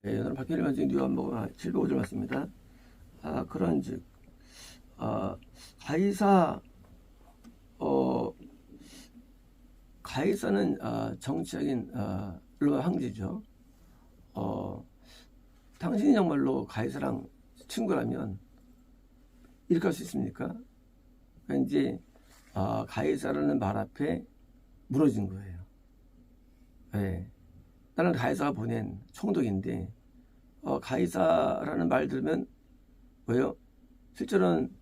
오늘 박해일 원증 요한복음 705절 맞습니다. 그런즉 가이사 가이사는 정치적인 로마 황제죠. 당신이 정말로 가이사랑 친구라면 이렇게 할 수 있습니까? 그러니까 이제 가이사라는 말 앞에 무너진 거예요. 네. 나는 가이사가 보낸 총독인데 가이사라는 말 들으면 뭐예요? 실제로는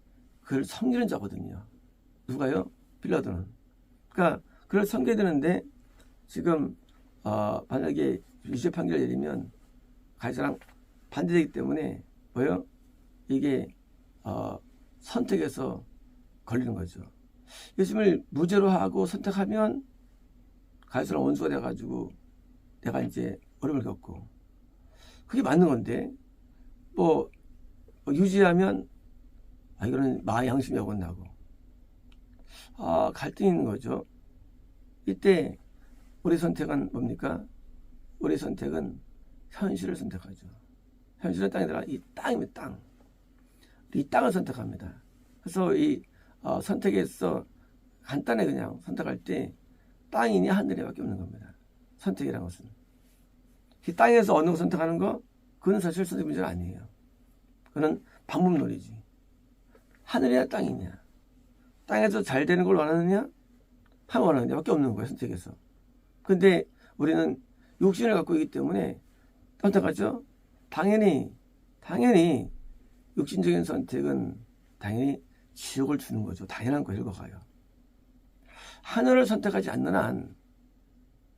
그를 섬기는 자거든요. 누가요? 빌라도는. 그러니까 그를 섬겨야 되는데 지금 만약에 유죄 판결을 내리면 가이사랑 반대되기 때문에 뭐예요? 이게 선택에서 걸리는 거죠. 예수님을 무죄로 하고 선택하면 가이사랑 원수가 돼가지고 내가 이제 어려움을 겪고 그게 맞는 건데 뭐 유지하면 이거는 마의 양심이 어긋나고 갈등이 있는 거죠. 이때 우리 선택은 뭡니까? 우리 선택은 현실을 선택하죠. 현실은 땅이더라. 이 땅이면 땅. 이 땅을 선택합니다. 그래서 이 선택에서 간단히 그냥 선택할 때 땅이니 하늘이밖에 없는 겁니다. 선택이라는 것은. 이 땅에서 어느 걸 선택하는 거, 그건 사실 선택 문제가 아니에요. 그건 방법놀이지. 하늘이냐 땅이냐. 땅에서 잘 되는 걸 원하느냐, 하면 원하느냐 밖에 없는 거예요, 선택에서. 근데 우리는 욕심을 갖고 있기 때문에 선택하죠. 당연히 욕심적인 선택은 당연히 지옥을 주는 거죠. 당연한 거 읽어가요. 하늘을 선택하지 않는 한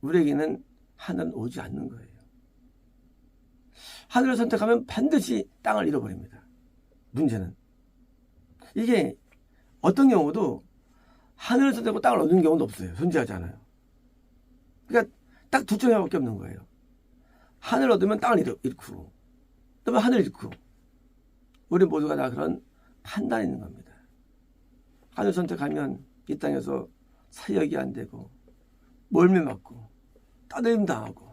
우리에게는 하늘은 오지 않는 거예요. 하늘을 선택하면 반드시 땅을 잃어버립니다. 문제는 이게 어떤 경우도 하늘을 선택하고 땅을 얻는 경우는 없어요. 존재하지 않아요. 그러니까 딱 두 종류밖에 없는 거예요. 하늘을 얻으면 땅을 잃고 또 하늘을 잃고 우리 모두가 다 그런 판단이 있는 겁니다. 하늘 선택하면 이 땅에서 사역이 안 되고 멀미 맞고 따돌림 당하고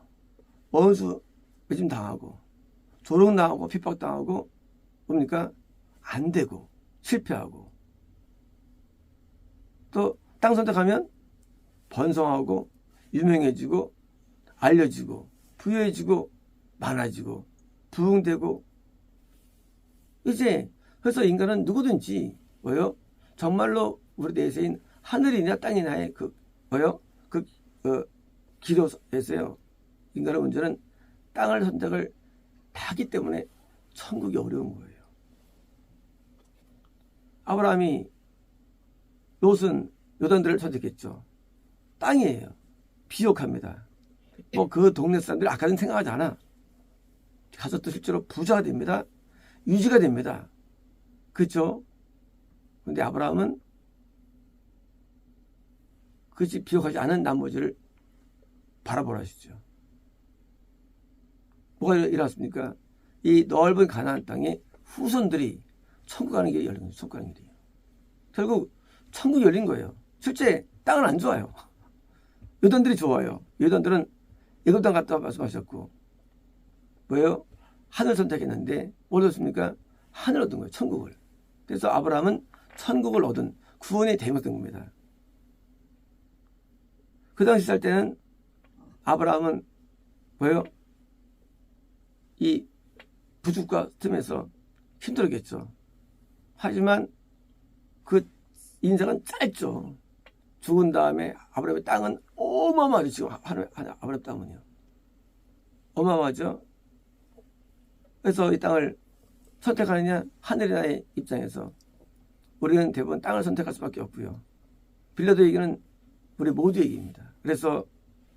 원수 매짐 당하고 조롱 당하고 핍박 당하고 뭡니까? 안 되고 실패하고 또 땅 선택하면 번성하고 유명해지고 알려지고 부유해지고 많아지고 부흥되고 이제 그래서 인간은 누구든지 뭐요? 정말로 우리 내세인 하늘이냐 땅이냐의 그 뭐요? 그 기도에서요. 인간의 문제는 땅을 선택을 다 하기 때문에 천국이 어려운 거예요. 아브라함이 롯은 요단들을 선택했죠. 땅이에요. 비옥합니다. 뭐 그 동네 사람들이 아까는 생각하지 않아. 가서 또 실제로 부자가 됩니다. 유지가 됩니다. 그렇죠? 근데 아브라함은 그 집 비옥하지 않은 나머지를 바라보라 하시죠. 뭐가 일어났습니까? 이 넓은 가나안 땅에 후손들이 천국 가는 길이 열린 거예요. 천국 가는 길이에요. 결국 천국이 열린 거예요. 실제 땅은 안 좋아요. 요단들이 좋아요. 요단들은 애굽 땅 갔다 말씀하셨고 뭐예요? 하늘 선택했는데 뭘 얻었습니까? 하늘 얻은 거예요. 천국을. 그래서 아브라함은 천국을 얻은 구원의 대명이 된 겁니다. 그 당시 살 때는 아브라함은 뭐예요? 이 부족과 틈에서 힘들었겠죠. 하지만 그 인생은 짧죠. 죽은 다음에 아브라함의 땅은 어마어마하죠. 지금 아브라함 땅은요. 어마어마하죠. 그래서 이 땅을 선택하느냐 하늘이나의 입장에서 우리는 대부분 땅을 선택할 수밖에 없고요. 빌라도 얘기는 우리 모두 얘기입니다. 그래서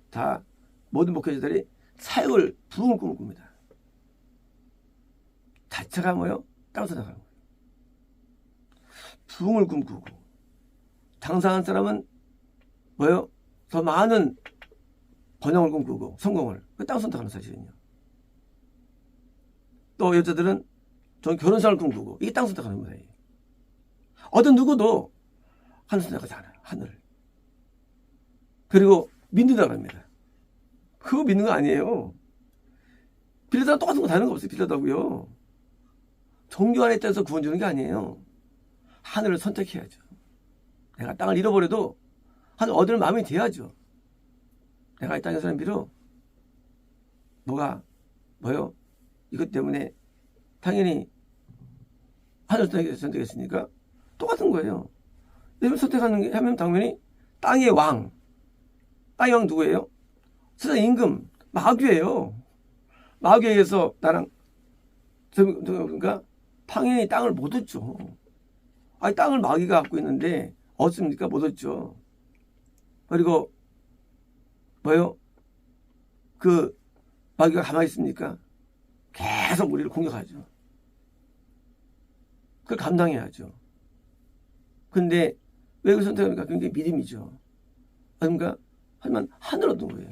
다 모든 목회자들이 사역을 부흥을 꿈을 꿉니다. 자체가 뭐요? 땅을 선택하는 거예요. 부흥을 꿈꾸고 장사한 사람은 뭐요? 더 많은 번영을 꿈꾸고 성공을 땅 선택하는 사실은요. 또 여자들은 전 결혼생활을 꿈꾸고 이게 땅 선택하는 거예요. 어떤 누구도 하늘 선택하지 않아요. 하늘. 그리고 믿는다고 합니다. 그거 믿는 거 아니에요. 빌려다가 똑같은 거 다른 거 없어요. 빌려다고요. 종교 안에 따라서 구원 주는 게 아니에요. 하늘을 선택해야죠. 내가 땅을 잃어버려도 하늘 얻을 마음이 돼야죠. 내가 이 땅에서는 비록 뭐요? 이것 때문에 당연히 하늘 선택했으니까 똑같은 거예요. 내가 선택하는 게 하면 당연히 땅의 왕. 땅의 왕 누구예요? 세상 임금 마귀예요. 마귀에게서 나랑 그러니까 당연히 땅을 못 얻죠. 아니 땅을 마귀가 갖고 있는데 얻습니까? 못 얻죠. 그리고 뭐요? 그 마귀가 가만히 있습니까? 계속 우리를 공격하죠. 그걸 감당해야죠. 근데 왜 그 선택합니까? 굉장히 믿음이죠. 그러니까 하지만 하늘 얻는 거예요.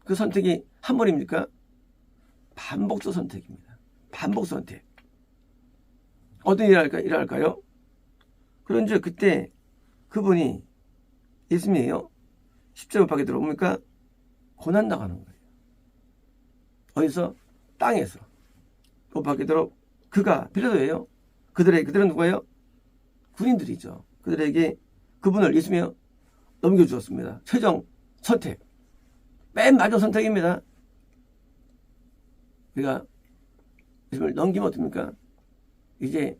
그 선택이 한 번입니까? 반복적 선택입니다. 반복 선택. 어떤 일을 할까요? 그런즉 그때 그분이 예수님이에요. 십자가 밖에 들어옵니까? 고난 당하는 거예요. 어디서? 땅에서. 그 밖에 들어 그가 빌라도예요. 그들은 누구예요? 군인들이죠. 그들에게 그분을 예수님이요 넘겨주었습니다. 최종 선택. 맨 마지막 선택입니다. 우리가 예수님을 넘기면 어떻습니까? 이제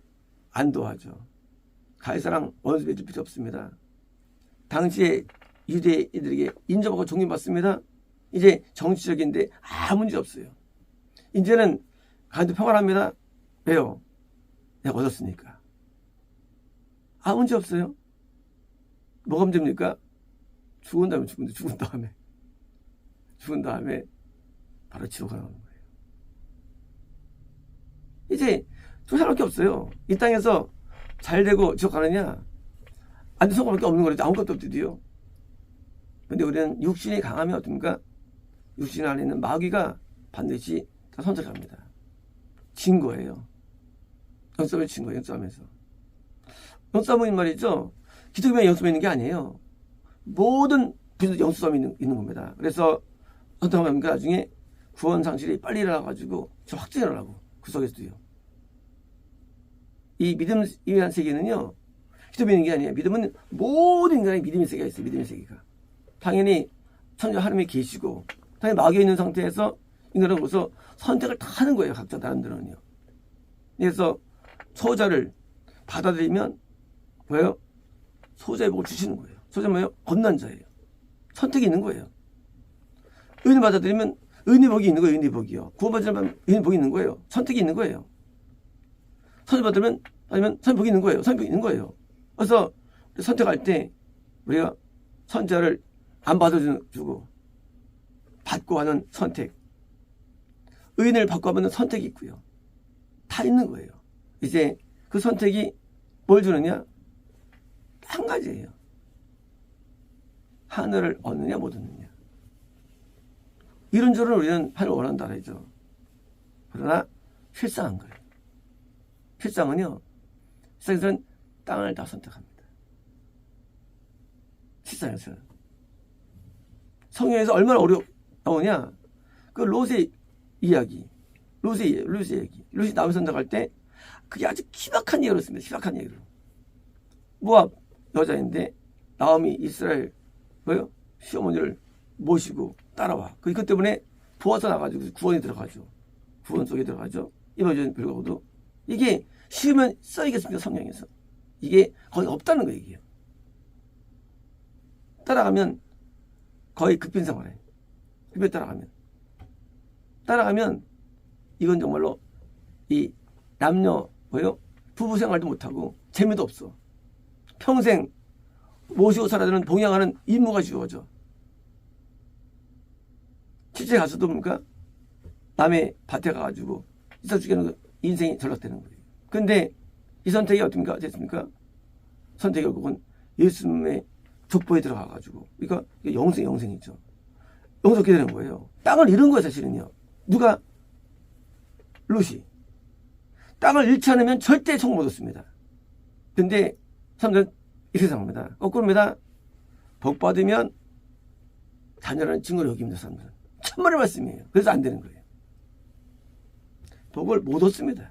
안도하죠. 가이사랑 원수 맺을 필요 없습니다. 당시에 유대인들에게 인정받고 존경받습니다. 이제 정치적인데 아무 문제 없어요. 이제는 가는데 평안합니다. 왜요? 내가 얻었으니까. 아무 문제 없어요. 뭐가 문제입니까? 죽은 다음에 바로 지옥 가는 거예요. 이제 두 사람밖에 없어요. 이 땅에서 잘 되고 지옥 가느냐? 안 되는 것밖에 없는 거죠. 아무것도 없더디요. 근데 우리는 육신이 강하면 어떻습니까? 육신 안에 있는 마귀가 반드시 다 선택합니다. 진 거예요. 영싸움에 진 거예요. 영싸움에서. 영싸움은 말이죠. 기독교만 영싸움이 있는 게 아니에요. 모든 부분도 영싸움이 있는 겁니다. 그래서 어떤 겁니까? 나중에 구원 상실이 빨리 일어나가지고 확증을 하라고. 그 속에서도요. 이 믿음에 대한 세계는요. 기독교 믿는 게 아니에요. 믿음은 모든 인간의 믿음의 세계가 있어요. 믿음의 세계가. 당연히 천주 하나님이 계시고 당연히 마귀에 있는 상태에서 인간으로서 선택을 다 하는 거예요. 각자 사람들은요. 그래서 소자를 받아들이면 뭐예요? 소자의 복을 주시는 거예요. 소자는 뭐예요? 겁난 자예요. 선택이 있는 거예요. 의인을 받아들이면 의인의 복이 있는 거예요. 의인의 복이요. 구원받으면 의인의 복이 있는 거예요. 선택이 있는 거예요. 선을 받으면 아니면 선의 복이 있는 거예요. 선의 복이 있는 거예요. 그래서 선택할 때 우리가 선자를 안 받아주고 받고 하는 선택, 의인을 받고 하는 선택이 있고요. 다 있는 거예요. 이제 그 선택이 뭘 주느냐? 한 가지예요. 하늘을 얻느냐 못 얻느냐. 이런 줄은 우리는 하늘 원한다 그러죠. 그러나 실상한 거예요. 실상은요. 실상에서는 땅을 다 선택합니다. 실상에서는. 성경에서 얼마나 어려우냐. 그 롯의 이야기. 롯의 얘기. 롯이 남을 선택할 때 그게 아주 희박한 얘기를 했습니다. 희박한 얘기를. 모압 여자인데 나오미 이스라엘 뭐요? 시어머니를 모시고 따라와. 그것 때문에 부어서 나가지고 구원이 들어가죠. 구원 속에 들어가죠. 이번에 불구하고도 이게 쉬우면 써야겠습니다. 성경에서. 이게 거의 없다는 거 얘기예요. 따라가면 거의 급빈 생활해. 급에 따라가면 이건 정말로 이 남녀 뭐요? 부부 생활도 못하고 재미도 없어. 평생 모시고 살아야 되는 봉양하는 임무가 주어져. 실제 가서도 뭡니까? 남의 밭에 가가지고 이사 죽이는 인생이 전락되는 거예요. 근데 이 선택이 어떻게 됐습니까? 선택이 결국은 예수님의 족보에 들어가가지고 그러니까 영생이죠. 영생 어떻게 되는 거예요? 땅을 잃은 거예요. 사실은요. 누가? 롯이. 땅을 잃지 않으면 절대 총 못 얻습니다. 근데 사람들은 이렇게 생각합니다. 거꾸로입니다. 복 받으면 자녀라는 증거를 여깁니다. 사람들은. 천만의 말씀이에요. 그래서 안 되는 거예요. 복을 못 얻습니다.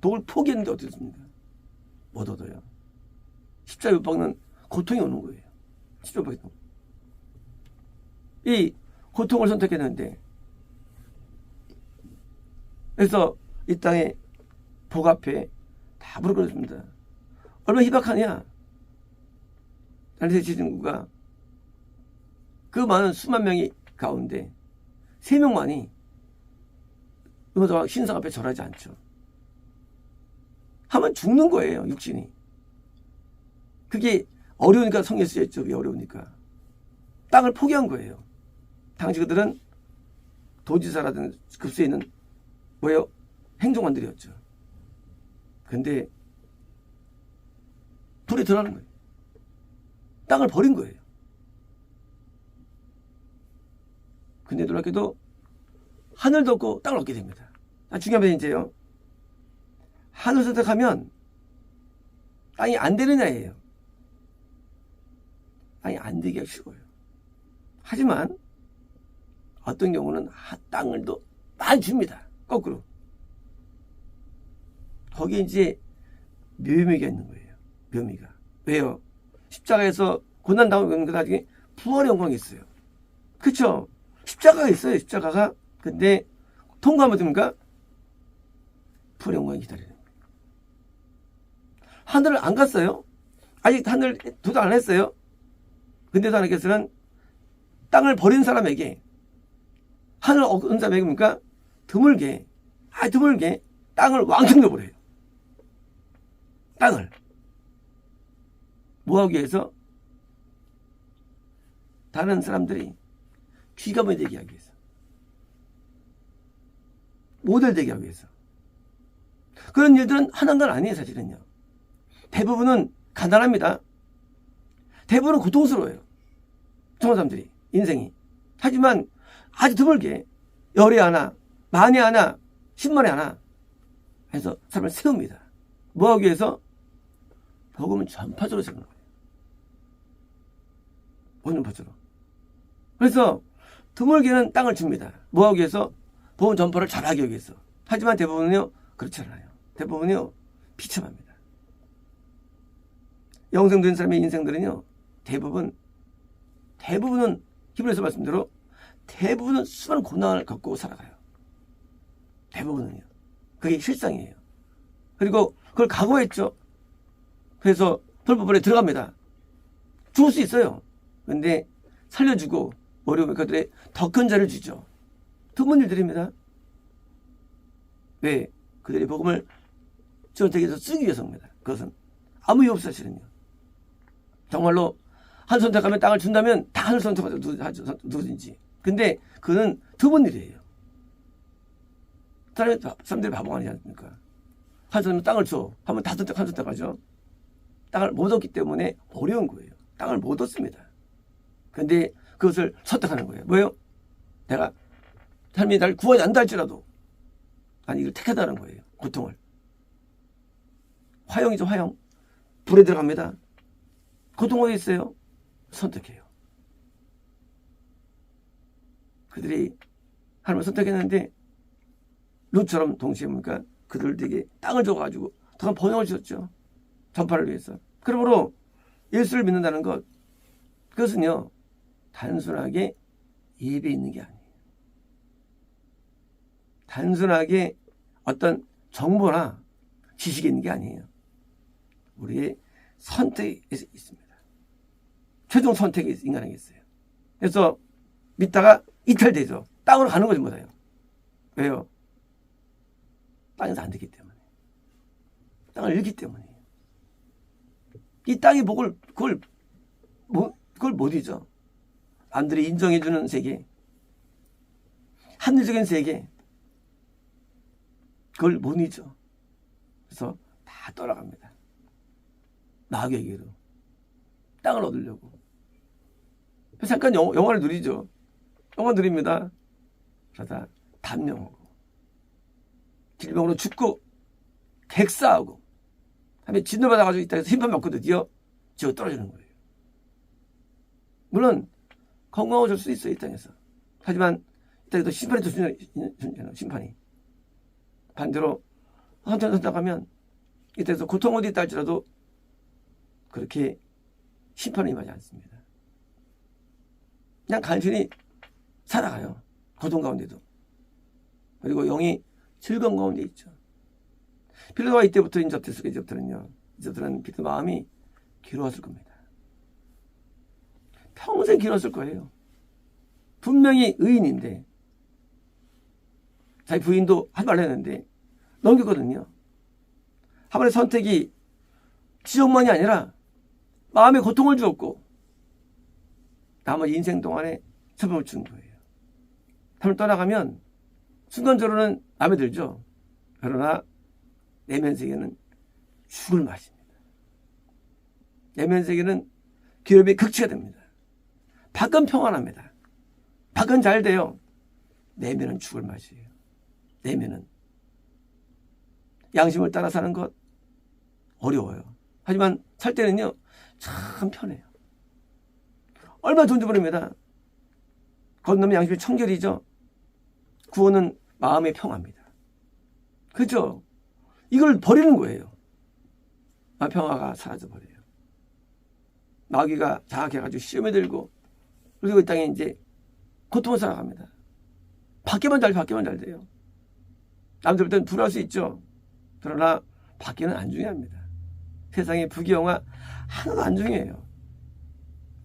복을 포기했는데 어떻습니까? 못 얻어요. 십자가 못 박는 고통이 오는 거예요. 십자가 못 박는 이 고통을 선택했는데, 그래서 이 땅에 복 앞에 다 무릎 꿇었습니다. 얼마나 희박하냐? 다니엘 지진구가 그 많은 수만 명이 가운데 3명만이 신상 앞에 절하지 않죠. 하면 죽는 거예요, 육신이. 그게 어려우니까 성경에 쓰여있죠. 왜 어려우니까. 땅을 포기한 거예요. 당시 그들은 도지사라든 급수에 있는 뭐예요? 행정관들이었죠. 근데 불에 들어가는 거예요. 땅을 버린 거예요. 근데 놀랍게도 하늘도 없고 땅을 얻게 됩니다. 중요한 건 이제요. 하늘 선택하면 땅이 안 되느냐예요. 땅이 안 되기가 쉬워요. 하지만 어떤 경우는 땅을 또 많이 줍니다. 거꾸로. 거기에 이제 묘미가 있는 거예요. 묘미가. 왜요? 십자가에서 고난당하면 그 나중에 부활의 영광이 있어요. 그쵸? 십자가가 있어요. 십자가가. 근데 통과하면 됩니까? 부활의 영광이 기다리는 거예요. 하늘을 안 갔어요. 아직 하늘 도달 안 했어요. 근데도 하나님께서는 땅을 버린 사람에게 하늘 얻은 사람에게 뭡니까? 드물게 땅을 왕창 줘버려요. 땅을 뭐하기 위해서? 다른 사람들이 귀감이 되게 하기 위해서, 모델 되게 하기 위해서. 그런 일들은 하나인 건 아니에요. 사실은요. 대부분은 가난합니다. 대부분은 고통스러워요. 정말 사람들이 인생이. 하지만 아주 드물게 열에 하나, 만에 하나, 10만에 하나 해서 사람을 세웁니다. 뭐하기 위해서? 복음은 전파적으로 세우는 거예요. 전파적으로. 그래서 드물게는 땅을 줍니다. 뭐하기 위해서? 복음 전파를 잘하기 위해서. 하지만 대부분은요 그렇지 않아요. 대부분은요 비참합니다. 영생된 사람의 인생들은요 대부분은 히브리서 말씀대로 대부분은 수많은 고난을 겪고 살아가요. 대부분은요. 그게 실상이에요. 그리고 그걸 각오했죠. 그래서 불법원에 들어갑니다. 죽을 수 있어요. 근데 살려주고 어려우면 그들의 더 큰 자를 주죠. 드문 일들입니다. 왜? 그들의 복음을 전 세계에서 쓰기 위해서입니다. 그것은 아무 이유 없어요. 사실은요. 정말로 한 선택하면 땅을 준다면 다 하늘 선택하죠. 누구든지. 근데 그는 드문 일이에요. 사람들이 바보가 아니지 않습니까? 한 선택하면 땅을 줘. 하면 다 선택하죠. 땅을 못 얻기 때문에 어려운 거예요. 땅을 못 얻습니다. 근데 그것을 선택하는 거예요. 뭐예요? 내가 삶이 날 구하지 않다 할지라도 아니 이걸 택하다는 거예요. 고통을. 화형이죠. 화형. 불에 들어갑니다. 고통 어디 있어요? 선택해요. 그들이 하나님을 선택했는데 룻처럼 동시에 뭡니까? 그들에게 땅을 줘가지고 더 번영을 주셨죠. 전파를 위해서. 그러므로 예수를 믿는다는 것, 그것은요 단순하게 예배 있는 게 아니에요. 단순하게 어떤 정보나 지식이 있는 게 아니에요. 우리의 선택이 있습니다. 최종 선택이 인간에게 있어요. 그래서 믿다가 이탈되죠. 땅으로 가는 거지 못해요. 왜요? 땅에서 안 되기 때문에. 땅을 잃기 때문이에요. 이 땅의 복을 그걸 못 잊어. 남들이 인정해주는 세계, 합리적인 세계, 그걸 못 잊어. 그래서 다 떠나갑니다. 마귀에게로 땅을 얻으려고. 잠깐 영화를 누리죠. 영화 누립니다. 그러다 단명하고 질병으로 죽고 객사하고 다음에 진노받아가지고 이 땅에서 심판 받고 드디어 지옥 떨어지는 거예요. 물론 건강해질 수 있어요. 이 땅에서. 하지만 그때도 심판이 또 심판이. 반대로 선택을 선택하면 이때서 고통 어디 있다 할지라도 그렇게 심판을 임하지 않습니다. 그냥 간신히 살아가요. 고통 가운데도. 그리고 영이 즐거운 가운데 있죠. 빌라도가 이때부터 이제부터는 빌라도 마음이 괴로웠을 겁니다. 평생 괴로웠을 거예요. 분명히 의인인데 자기 부인도 하지 말라 했는데 넘겼거든요. 한 번의 선택이 지옥만이 아니라 마음에 고통을 주었고 나머지 인생 동안에 처벌을 준 거예요. 삶을 떠나가면 순간적으로는 마음에 들죠. 그러나 내면 세계는 죽을 맛입니다. 내면 세계는 괴롭이 극치가 됩니다. 밖은 평안합니다. 밖은 잘 돼요. 내면은 죽을 맛이에요. 내면은 양심을 따라 사는 것 어려워요. 하지만 살 때는요 참 편해요. 얼마나 좋은지 모릅니다. 건너면 양심이 청결이죠. 구원은 마음의 평화입니다. 그렇죠? 이걸 버리는 거예요. 평화가 사라져버려요. 마귀가 자학해가지고 시험에 들고 그리고 이 땅에 이제 고통을 살아갑니다. 밖에만 잘 돼요. 남들보다는 불할 수 있죠. 그러나 밖에는 안 중요합니다. 세상의 부귀영화 하나도 안 중요해요.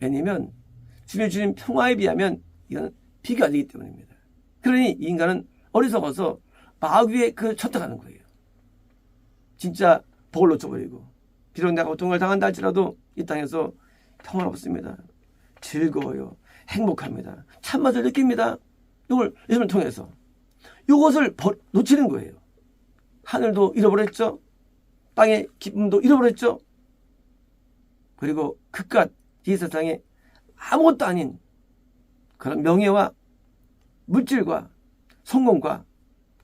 왜냐면 주님 평화에 비하면 이건 비교가 안 되기 때문입니다. 그러니 이 인간은 어리석어서 마귀의 그 선택하는 거예요. 진짜 복을 놓쳐버리고 비록 내가 고통을 당한다 할지라도 이 땅에서 평화는 없습니다. 즐거워요. 행복합니다. 참맛을 느낍니다. 이걸 예수님을 통해서 이것을 놓치는 거예요. 하늘도 잃어버렸죠. 땅의 기쁨도 잃어버렸죠. 그리고 그깟 이 세상에 아무것도 아닌 그런 명예와 물질과 성공과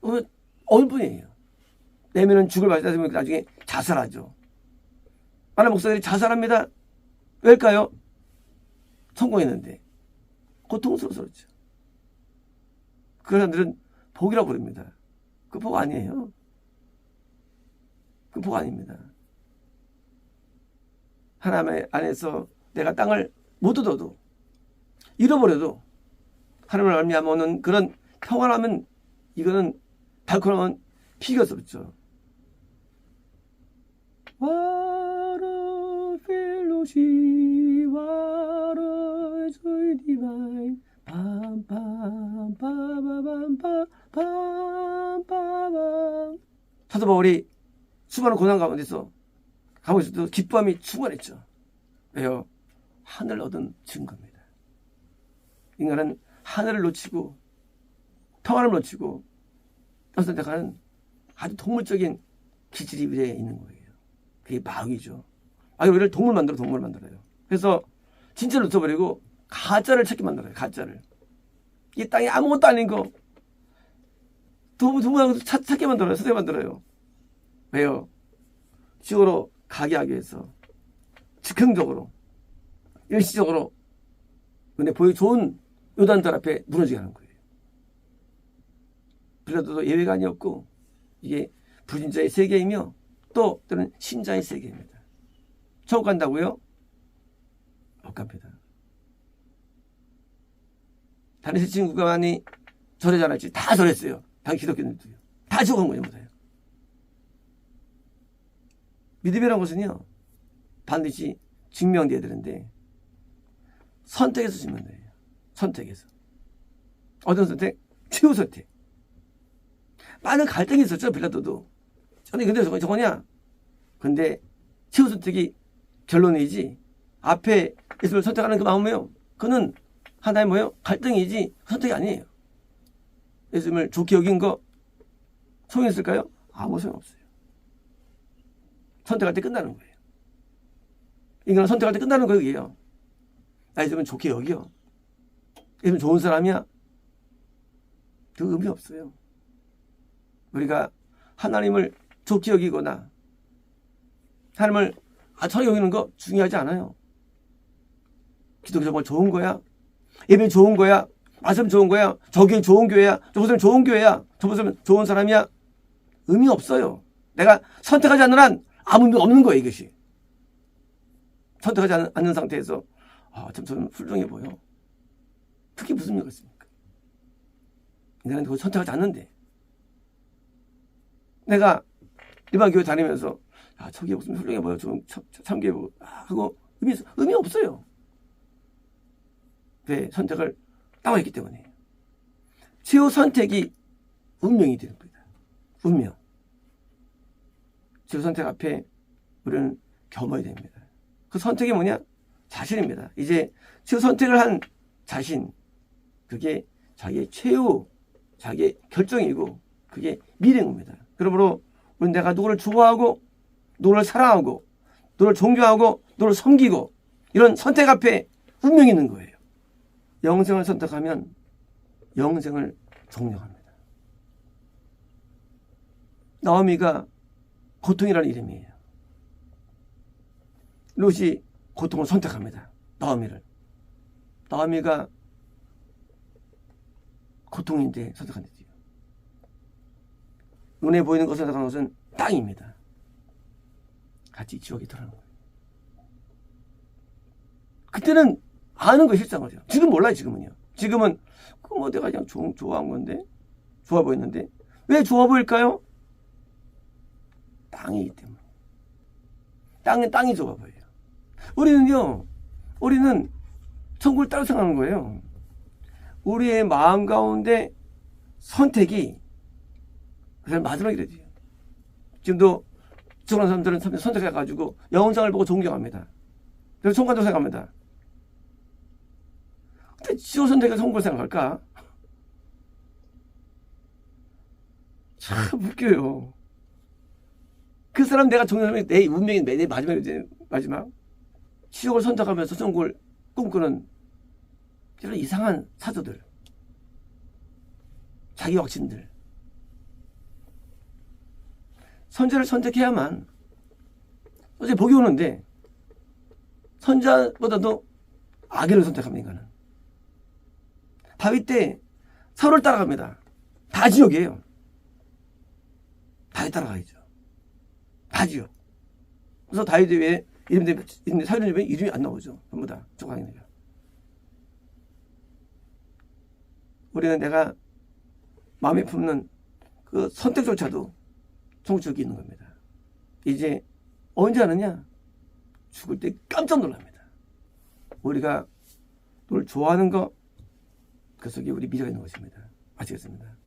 어느 뿐이에요. 내면은 죽을 맛이다 보면 나중에 자살하죠. 많은 목사들이 자살합니다. 왜일까요? 성공했는데 고통스러워서 그렇죠. 그 사람들은 복이라고 부릅니다. 그 복 아니에요. 그 복 아닙니다. 하나님 안에서 내가 땅을 못 얻어도 잃어버려도 하나님을 말미암아 오는 그런 평안함은 이거는 달콤한 비교할 수 없죠. What a fellowship, what a joy divine. 빰빰빰빰빰빰빰빰. 사도 바울이 수많은 고난 가운데서 가고 있어도 기쁨이 충만했죠. 왜요? 하늘을 얻은 증거입니다. 인간은 하늘을 놓치고 평안을 놓치고 선택하는 아주 동물적인 기질이 위에 있는 거예요. 그게 마귀죠. 우리를 동물 만들어요. 그래서 진짜를 놓쳐버리고 가짜를 찾게 만들어요. 가짜를. 이 땅에 아무것도 아닌 거 동물하고 찾게 만들어요. 선택 만들어요. 왜요? 지옥으로 가게 하기 위해서 즉흥적으로 일시적으로 근데 보기 좋은 요단들 앞에 무너지게 하는 거예요. 빌라도도 예외가 아니었고 이게 불신자의 세계이며 또 때는 신자의 세계입니다. 천국 간다고요? 못 갑니다. 다른 세 친구가 많이 절하잖아요. 다 절했어요. 당 기독교인들도요. 다 지옥 간 거예요. 못해요. 믿음이라는 것은요. 반드시 증명돼야 되는데 선택해서 증명돼요. 선택해서. 어떤 선택? 최후 선택. 많은 갈등이 있었죠. 빌라도도. 저는 근데 저거냐? 근데 최후 선택이 결론이지. 앞에 예수를 선택하는 그 마음이요. 그는 하나의 뭐예요? 갈등이지 선택이 아니에요. 예수님을 좋게 여긴 거 소용있을까요? 아무 소용없어요. 선택할 때 끝나는 거예요. 인간은 선택할 때 끝나는 거예요. 나 예수님은 좋게 여겨. 예수님 좋은 사람이야. 그 의미 없어요. 우리가 하나님을 좋게 여기거나 하나님을 아처럼 여기는 거 중요하지 않아요. 기독교 정말 좋은 거야? 예배 좋은 거야? 말씀 좋은 거야. 저기 좋은 교회야. 저 모습은 좋은 교회야. 저 모습은 좋은 사람이야. 의미 없어요. 내가 선택하지 않는 한 아무 의미 없는 거예요, 이것이. 선택하지 않는 상태에서 참 저는 훌륭해 보여. 그게 무슨 의미가 있습니까? 인간은 그걸 선택하지 않는데. 내가 일반 교회 다니면서 저게 무슨 훌륭해 보여. 참교회 보고 하고 의미 없어요. 왜? 선택을 따와있기 때문에. 최후 선택이 운명이 되는 겁니다. 운명. 최후 선택 앞에 우리는 겸허해야 됩니다. 그 선택이 뭐냐? 자신입니다. 이제 최후 선택을 한 자신, 그게 자기의 최후, 자기의 결정이고 그게 미래입니다. 그러므로 우리는 내가 누구를 좋아하고 누구를 사랑하고 누구를 존경하고 누구를 섬기고 이런 선택 앞에 운명이 있는 거예요. 영생을 선택하면 영생을 종려합니다. 나오미가 고통이라는 이름이에요. 롯이 고통을 선택합니다. 나오미가 고통인데 선택한 거지요. 눈에 보이는 것을 선택하는 것은 땅입니다. 같이 지옥에 들어가는 거예요. 그때는 아는 거 실상이죠. 지금 몰라요. 지금은 뭐 내가 그냥 좋아한 건데, 좋아 보였는데 왜 좋아 보일까요? 땅이기 때문에. 땅이 좋아 보여요. 우리는 천국을 따로 생각하는 거예요. 우리의 마음 가운데 선택이 그냥 마지막이 되죠. 지금도 저런 사람들은 선택해가지고 영원상을 보고 존경합니다. 그래서 천국도 생각합니다. 근데 지옥 선택해서 천국을 생각할까? 참 웃겨요. 그 사람 내가 존경하면 내 운명이 내 마지막 지옥을 선택하면서 천국을 꿈꾸는 이런 이상한 사조들, 자기 확신들. 선자를 선택해야만 어제 복이 오는데 선자보다도 악인을 선택합니다. 인간은. 다윗 때 사울을 따라갑니다. 다 지옥이에요. 다윗 따라가야죠. 다 지옥. 그래서 다윗이 왜 사울이 왜 이름이 안 나오죠? 전부 다 조강이네요. 우리는 내가 마음에 품는 그 선택조차도 천국에 있는 겁니다. 이제 언제 하느냐? 죽을 때 깜짝 놀랍니다. 우리가 널 좋아하는 거, 그 속에 우리 미래가 있는 것입니다. 아시겠습니다?